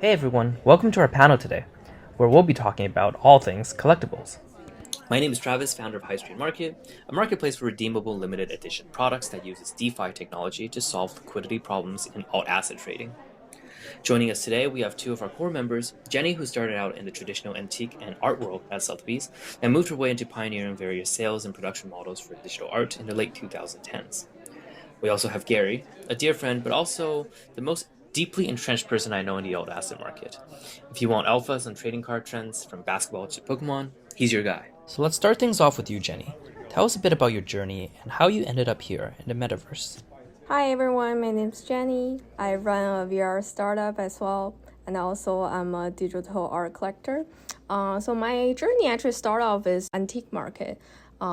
Hey everyone, welcome to our panel today, where we'll be talking about all things collectibles. My name is Travis, founder of High Street Market, a marketplace for redeemable limited edition products that uses DeFi technology to solve liquidity problems in alt asset trading. Joining us today, we have two of our core members, Jenny, who started out in the traditional antique and art world at Sotheby's, and moved her way into pioneering various sales and production models for digital art in the late 2010s. We also have Gary, a dear friend, but also the most deeply entrenched person I know in the alt asset market. If you want alphas on trading card trends from basketball to Pokemon, he's your guy. So let's start things off with you, Jenny. Tell us a bit about your journey and how you ended up here in the metaverse. Hi everyone, my name is Jenny. I run a VR startup as well, and also I'm a digital art collector. So my journey actually started off as antique market.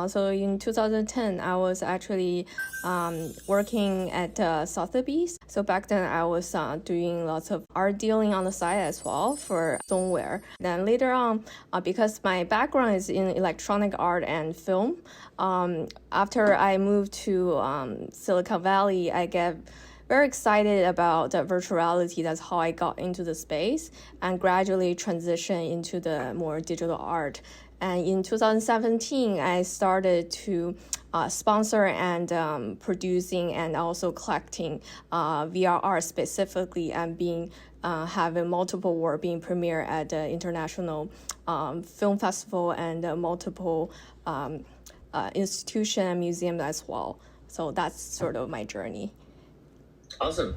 So in 2010, I was actually working at Sotheby's. So back then, I was doing lots of art dealing on the side as well for stoneware. Then later on, because my background is in electronic art and film, after I moved to Silicon Valley, I get very excited about virtual reality. That's how I got into the space and gradually transition into the more digital art. And in 2017, I started to sponsor and producing and also collecting VR art specifically, and being having multiple work being premiered at the international film festival and multiple institution and museum as well. So that's sort of my journey. Awesome.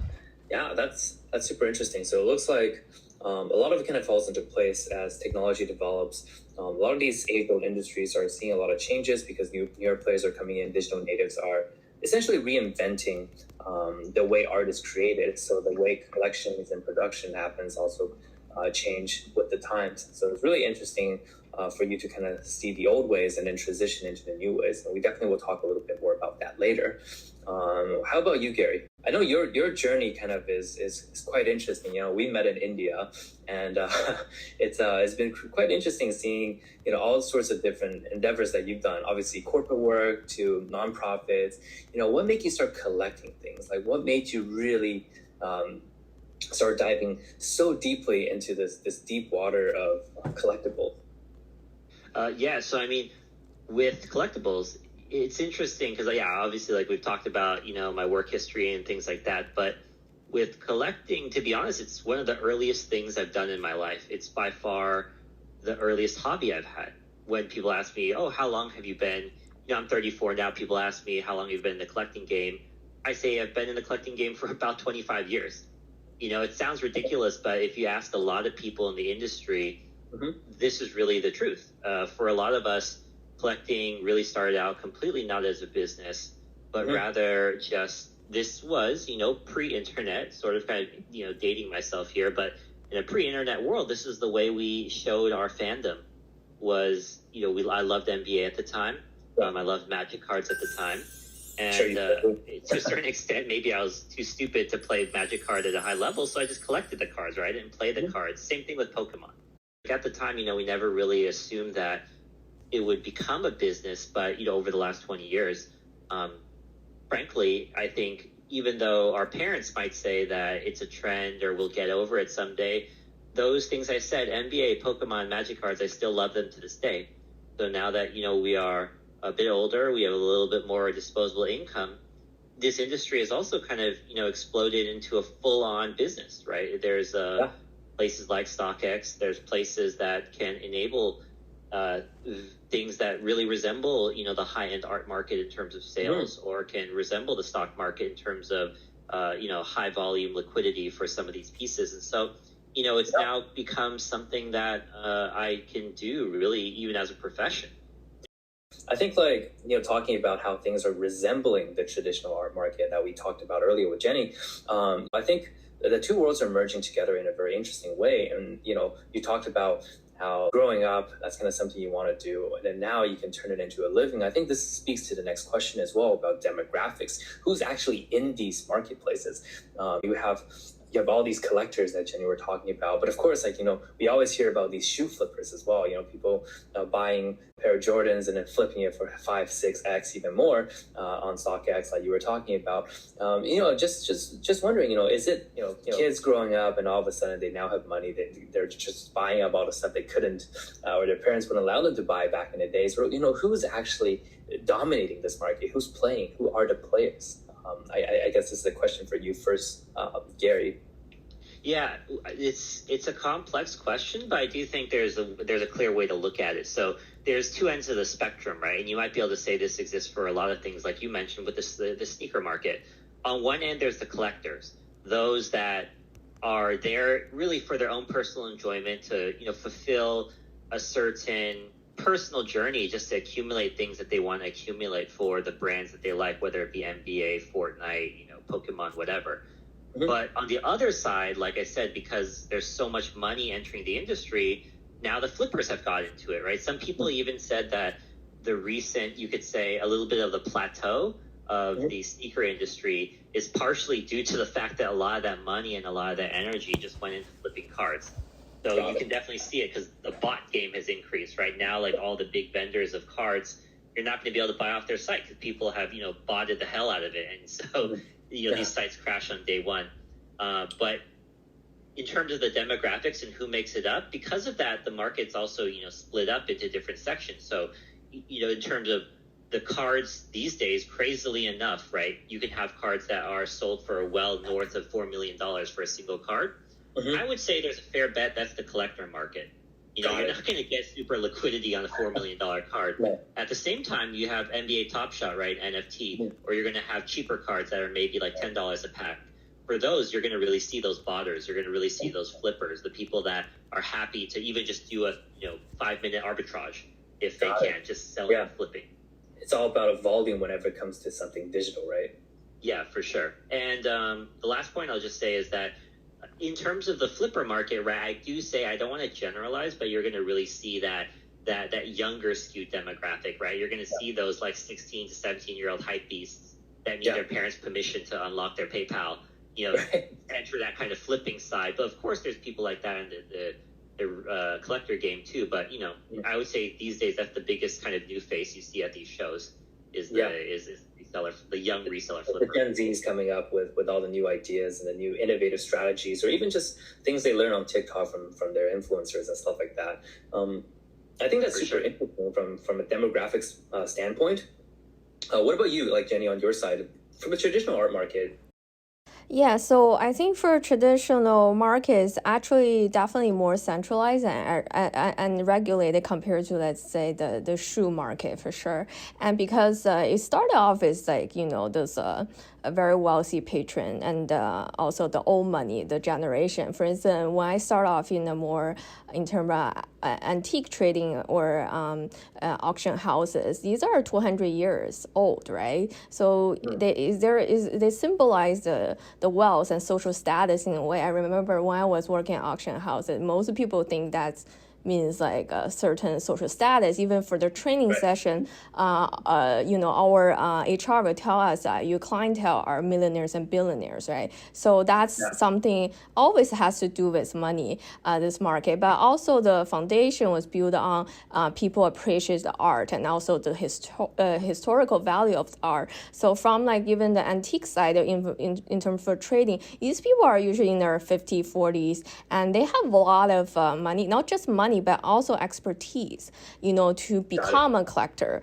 Yeah, that's super interesting. So it looks like a lot of it kind of falls into place as technology develops. A lot of these age-old industries are seeing a lot of changes because newer players are coming in. Digital natives are essentially reinventing the way art is created. So the way collections and production happens also change with the times. So it's really interesting for you to kind of see the old ways and then transition into the new ways. And we definitely will talk a little bit more about that later. How about you, Gary? I know your journey kind of is quite interesting. You know, we met in India, and it's been quite interesting seeing all sorts of different endeavors that you've done. Obviously, corporate work to nonprofits. What made you start collecting things? Like, what made you really start diving so deeply into this deep water of collectible? So I mean, with collectibles, it's interesting because, yeah, obviously, like we've talked about, my work history and things like that. But with collecting, to be honest, it's one of the earliest things I've done in my life. It's by far the earliest hobby I've had. When people ask me, oh, how long have you been? I'm 34 now. People ask me, how long you've been in the collecting game? I say I've been in the collecting game for about 25 years. It sounds ridiculous, but if you ask a lot of people in the industry, this is really the truth. For a lot of us, collecting really started out completely not as a business, but rather just this was, pre-internet, sort of kind of, dating myself here, but in a pre-internet world, this is the way we showed our fandom was, I loved NBA at the time. I loved Magic cards at the time. And to a certain extent, maybe I was too stupid to play Magic card at a high level, so I just collected the cards, right? I didn't play the cards. Same thing with Pokemon. At the time, we never really assumed that it would become a business, but over the last 20 years, frankly, I think even though our parents might say that it's a trend or we'll get over it someday, those things I said, NBA, Pokemon, Magic cards, I still love them to this day. So now that we are a bit older, we have a little bit more disposable income, this industry has also kind of exploded into a full-on business, right? There's places like StockX, there's places that can enable things that really resemble, the high-end art market in terms of sales, or can resemble the stock market in terms of, high volume liquidity for some of these pieces. And so, it's now become something that I can do really even as a profession. I think talking about how things are resembling the traditional art market that we talked about earlier with Jenny, I think the two worlds are merging together in a very interesting way. And, you talked about how growing up, that's kind of something you want to do. And then now you can turn it into a living. I think this speaks to the next question as well about demographics. Who's actually in these marketplaces? You have you have all these collectors that Jenny were talking about. But of course, like, we always hear about these shoe flippers as well. People buying a pair of Jordans and then flipping it for 5-6x, even more on StockX, like you were talking about. Just wondering, is it, kids growing up and all of a sudden they now have money, they're just buying up all the stuff they couldn't, or their parents wouldn't allow them to buy back in the days. Or, who's actually dominating this market? Who's playing? Who are the players? I guess this is a question for you first, Gary. Yeah, it's a complex question, but I do think there's a clear way to look at it. So there's two ends of the spectrum, right? And you might be able to say this exists for a lot of things, like you mentioned with the sneaker market. On one end, there's the collectors, those that are there really for their own personal enjoyment to fulfill a certain personal journey, just to accumulate things that they want to accumulate for the brands that they like, whether it be NBA, Fortnite, Pokemon, whatever. Mm-hmm. But on the other side, like I said, because there's so much money entering the industry, now the flippers have got into it, right? Some people even said that the recent, you could say, a little bit of the plateau of the sneaker industry is partially due to the fact that a lot of that money and a lot of that energy just went into flipping cards. So you can definitely see it because the bot game has increased right now. Like all the big vendors of cards, you're not going to be able to buy off their site because people have, botted the hell out of it. And so, these sites crash on day one. But in terms of the demographics and who makes it up, because of that, the market's also, split up into different sections. So, in terms of the cards these days, crazily enough, right, you can have cards that are sold for well north of $4 million for a single card. Mm-hmm. I would say there's a fair bet that's the collector market. You're not going to get super liquidity on a $4 million card. Right. At the same time, you have NBA Top Shot, right, NFT, or you're going to have cheaper cards that are maybe like $10 a pack. For those, you're going to really see those botters. You're going to really see those flippers, the people that are happy to even just do a 5-minute arbitrage if they can, just selling and flipping. It's all about a volume whenever it comes to something digital, right? Yeah, for sure. And the last point I'll just say is that in terms of the flipper market, right, I do say I don't want to generalize, but you're going to really see that younger skewed demographic, right? You're going to see those like 16 to 17-year-old hype beasts that need their parents' permission to unlock their PayPal, enter that kind of flipping side. But of course, there's people like that in the collector game too. But I would say these days that's the biggest kind of new face you see at these shows is the young reseller flipper. The Gen Z's coming up with all the new ideas and the new innovative strategies, or even just things they learn on TikTok from their influencers and stuff like that. I think that's super interesting from a demographics standpoint. What about you, like Jenny, on your side, from a traditional art market? Yeah, so I think for traditional markets, actually definitely more centralized and regulated compared to, let's say, the shoe market for sure. And because it started off as like, those a very wealthy patron and also the old money, the generation. For instance, when I start off in terms of antique trading or auction houses, these are 200 years old, right? So they symbolize the wealth and social status in a way. I remember when I was working at auction houses, most people think that's means like a certain social status. Even for the training session, our HR will tell us that your clientele are millionaires and billionaires, right? So that's something always has to do with money, this market. But also the foundation was built on people appreciate the art and also the historical value of the art. So from like even the antique side in terms of trading, these people are usually in their 50s, 40s, and they have a lot of money, not just money, but also expertise, to become a collector.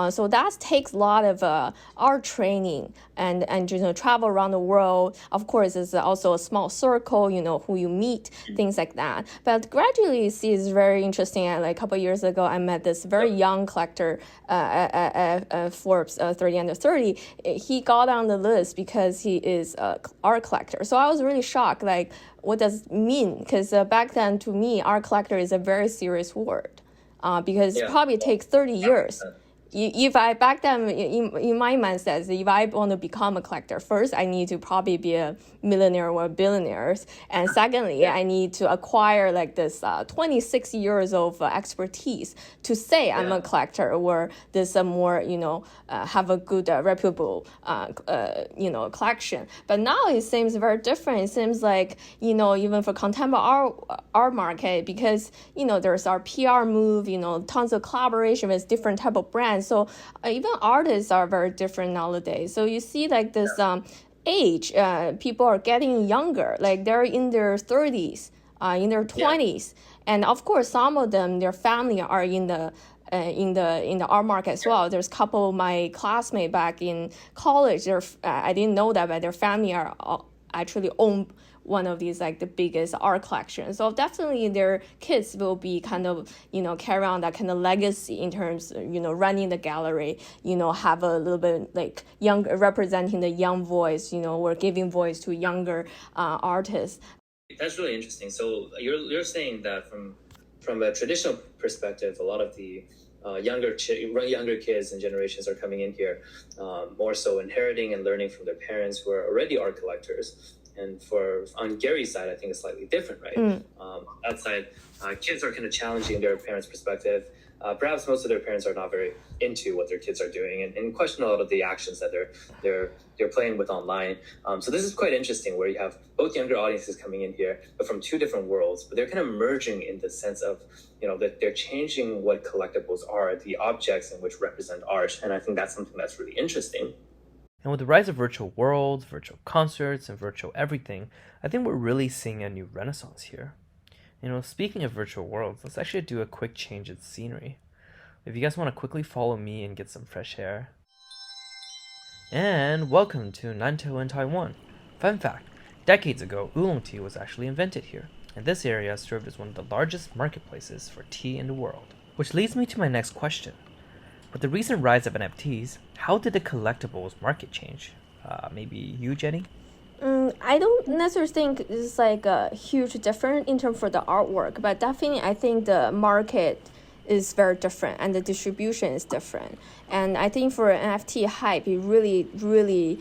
So that takes a lot of art training and travel around the world. Of course, it's also a small circle, who you meet, things like that. But gradually, you see, it's very interesting. Like a couple of years ago, I met this very young collector at Forbes 30 under 30. He got on the list because he is an art collector. So I was really shocked, like, what does it mean? Because back then, to me, art collector is a very serious word because it probably takes 30 years if I back then in my mind says if I want to become a collector, first I need to probably be a millionaire or a billionaire, and secondly I need to acquire like this 26 years of expertise to say I'm a collector, or this more have a good reputable collection. But now it seems very different. It seems like even for contemporary art market, because there's our PR move, tons of collaboration with different type of brands. So even artists are very different nowadays. So you see like this age, people are getting younger, like they're in their 30s, in their 20s, and of course some of them, their family are in the art market as well. There's a couple of my classmates back in college. I didn't know that, but their family are actually own one of these like the biggest art collections. So definitely their kids will be kind of carry on that kind of legacy in terms of running the gallery, have a little bit like young, representing the young voice, or giving voice to younger artists. That's really interesting. So you're saying that from a traditional perspective, a lot of the younger kids and generations are coming in here, more so inheriting and learning from their parents who are already art collectors. And on Gary's side, I think it's slightly different, right? That side, kids are kind of challenging their parents' perspective. Perhaps most of their parents are not very into what their kids are doing and question a lot of the actions that they're playing with online. So this is quite interesting, where you have both younger audiences coming in here, but from two different worlds. But they're kind of merging in the sense of that they're changing what collectibles are, the objects in which represent art. And I think that's something that's really interesting. And with the rise of virtual worlds, virtual concerts, and virtual everything, I think we're really seeing a new renaissance here. Speaking of virtual worlds, let's actually do a quick change in scenery. If you guys want to quickly follow me and get some fresh air. And welcome to Nantou in Taiwan. Fun fact, decades ago, oolong tea was actually invented here, and this area served as one of the largest marketplaces for tea in the world. Which leads me to my next question. With the recent rise of NFTs, how did the collectibles market change? Maybe you, Jenny? I don't necessarily think it's like a huge difference in terms for the artwork, but definitely I think the market is very different and the distribution is different. And I think for NFT hype, it really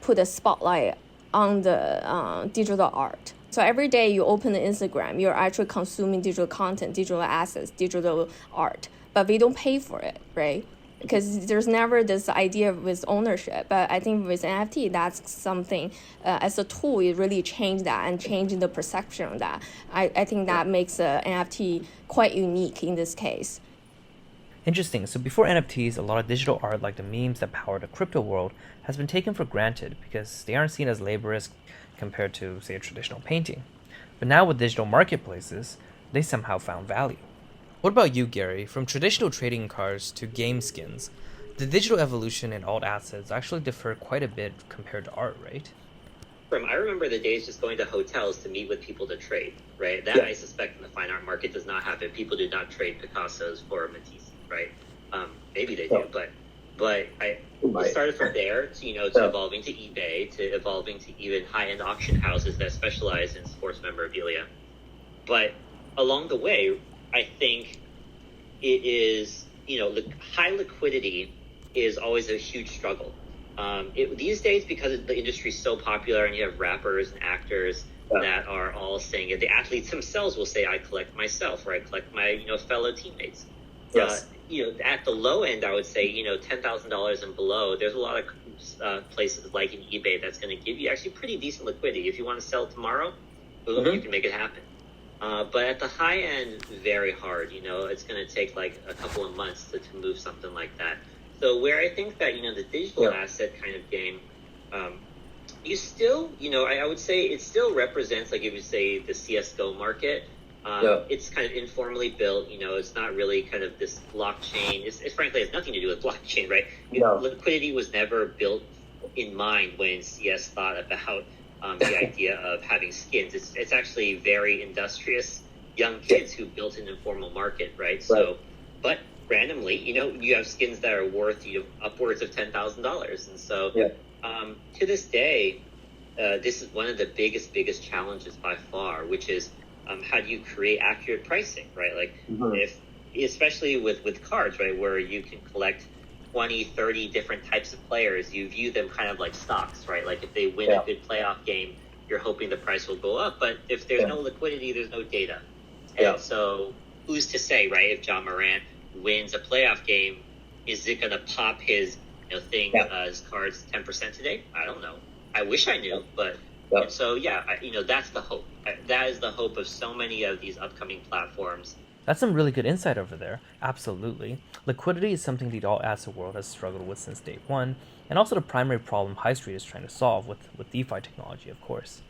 put a spotlight on the digital art. So every day you open the Instagram, you're actually consuming digital content, digital assets, digital art, but we don't pay for it, right? Because there's never this idea with ownership. But I think with NFT, that's something, as a tool, it really changed that and changing the perception of that. I think that makes NFT quite unique in this case. Interesting. So before NFTs, a lot of digital art like the memes that power the crypto world has been taken for granted because they aren't seen as laborious compared to, say, a traditional painting. But now with digital marketplaces, they somehow found value. What about you, Gary? From traditional trading cards to game skins, the digital evolution in alt assets actually differ quite a bit compared to art, right? I remember the days just going to hotels to meet with people to trade, right? That I suspect in the fine art market does not happen. People do not trade Picassos for Matisse, right? Maybe they do, but it started from there to evolving to eBay, to evolving to even high-end auction houses that specialize in sports memorabilia. But along the way, I think it is, high liquidity is always a huge struggle. These days, because the industry is so popular and you have rappers and actors that are all saying it, the athletes themselves will say, I collect myself, or I collect my, fellow teammates. Yes. At the low end, I would say, $10,000 and below, there's a lot of places like in eBay that's going to give you actually pretty decent liquidity. If you want to sell tomorrow, you can make it happen. But at the high end, very hard. It's going to take like a couple of months to move something like that. So where I think that, the digital asset kind of game, you still, I would say it still represents, like if you say the CSGO market, it's kind of informally built, it's not really kind of this blockchain. It frankly has nothing to do with blockchain, right? Liquidity was never built in mind when CS thought about the idea of having skins. It's actually very industrious young kids who built an informal market, right? So, but randomly, you have skins that are worth upwards of $10,000, and so to this day, this is one of the biggest challenges by far, which is how do you create accurate pricing, right? Like if especially with cards, right, where you can collect 20, 30 different types of players, you view them kind of like stocks, right? Like if they win a good playoff game, you're hoping the price will go up. But if there's no liquidity, there's no data. And so who's to say, right? If John Morant wins a playoff game, is it going to pop his his cards 10% today? I don't know. I wish I knew, but and so that's the hope. That is the hope of so many of these upcoming platforms. That's some really good insight over there. Absolutely. Liquidity is something the alt asset world has struggled with since day one, and also the primary problem High Street is trying to solve with DeFi technology, of course.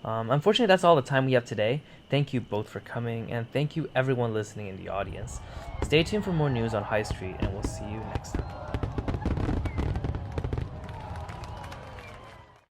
Unfortunately, that's all the time we have today. Thank you both for coming, and thank you everyone listening in the audience. Stay tuned for more news on High Street, and we'll see you next time.